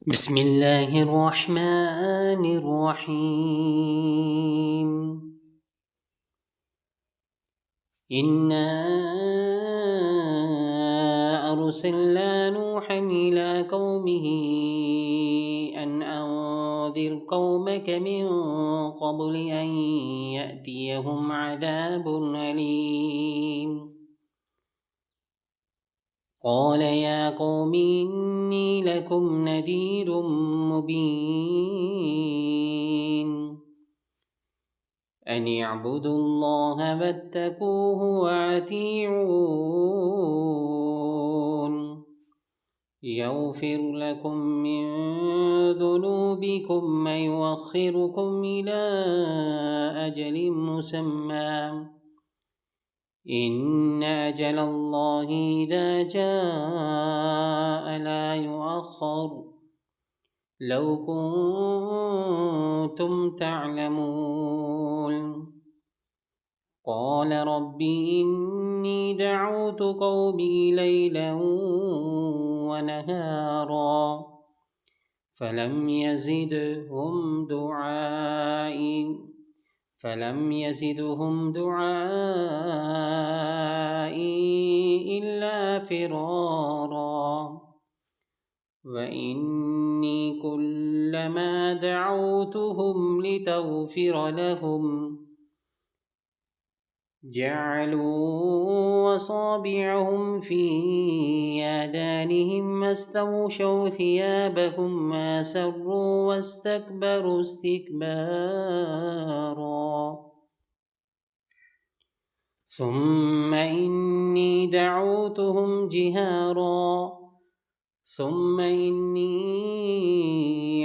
بسم الله الرحمن الرحيم. إنا أرسلنا نوحا إلى قومه أن أنذر قومك من قبل أن يأتيهم عذاب أليم. قال يا قوم إني لكم نذير مبين أن اعبدوا الله واتقوه وأطيعون يغفر لكم من ذنوبكم ويؤخركم إلى أجل مسمى إن أجل الله إذا جاء لا يؤخر لو كنتم تعلمون. قال رب إني دعوت قومي ليلا ونهارا فلم يزدهم دعائي إلا فرارا. وإني كلما دعوتهم لتغفر لهم جعلوا أصابعهم في آذانهم واستغشوا ثيابهم وأسروا واستكبروا استكبارا. ثم إني دعوتهم جهارا ثم إني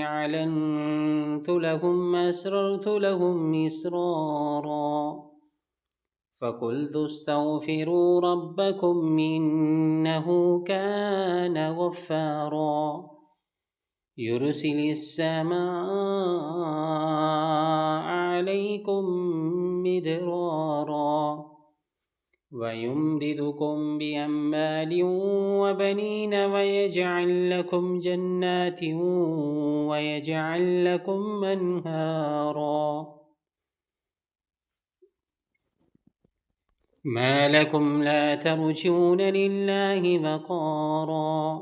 أعلنت لهم وأسررت لهم إسرارا. فقلت استغفروا ربكم إنه كان غفارا يرسل السماء عليكم مدرارا ويمددكم بأموال وبنين ويجعل لكم جنات ويجعل لكم أنهارا. ما لكم لا ترجون لله وقارا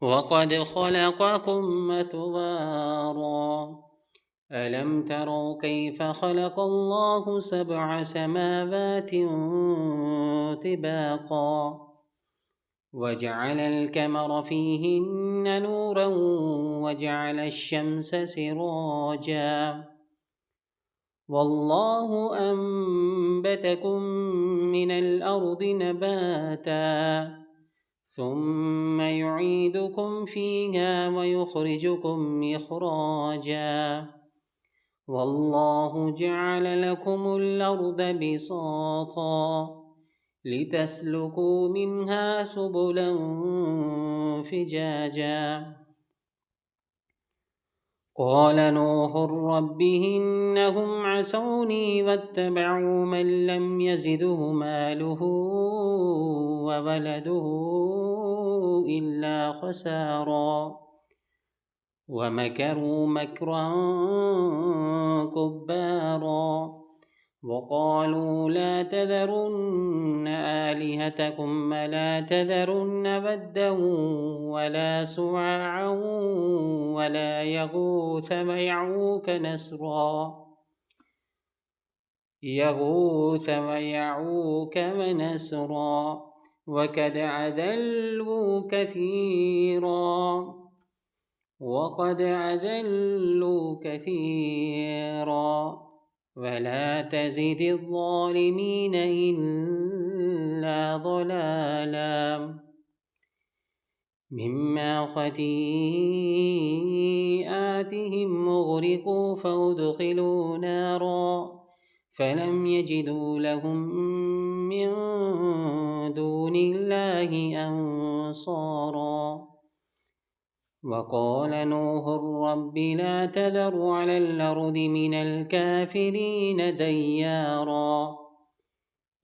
وقد خلقكم أطوارا. ألم تروا كيف خلق الله 7 سماوات طباقا وجعل القمر فيهن نورا وجعل الشمس سراجا والله أنبتكم من الأرض نباتا ثم يعيدكم فيها ويخرجكم إخراجا والله جعل لكم الأرض بساطا لتسلكوا منها سبلا فجاجا. قال نوح رب إنهم عصوني واتبعوا من لم يزده ماله وولده إلا خسارا ومكروا مكرا كبارا وقالوا لا تذرن آلهتكم ولا تذرن ودا ولا سواعا ولا يغوث ويعوك ونسرا وقد أذلوا كثيرا ولا تزد الظالمين إلا ضلالا. مما خطيئاتهم أغرقوا فأدخلوا نارا فلم يجدوا لهم من دون الله أنصارا. وقال نوح رب لا تذر على الأرض من الكافرين ديارا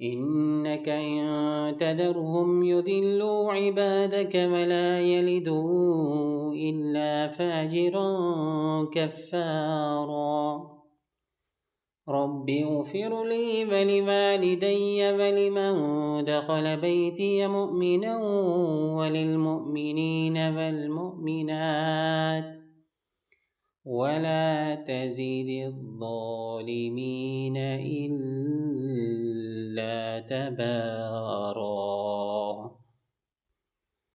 إنك إن تذرهم يذلوا عبادك ولا يلدوا إلا فاجرا كفارا رب اغفر لي ولوالدي ولمن دخل بيتي مؤمنا وللمؤمنين والمؤمنات ولا تزد الظالمين إلا تبارا.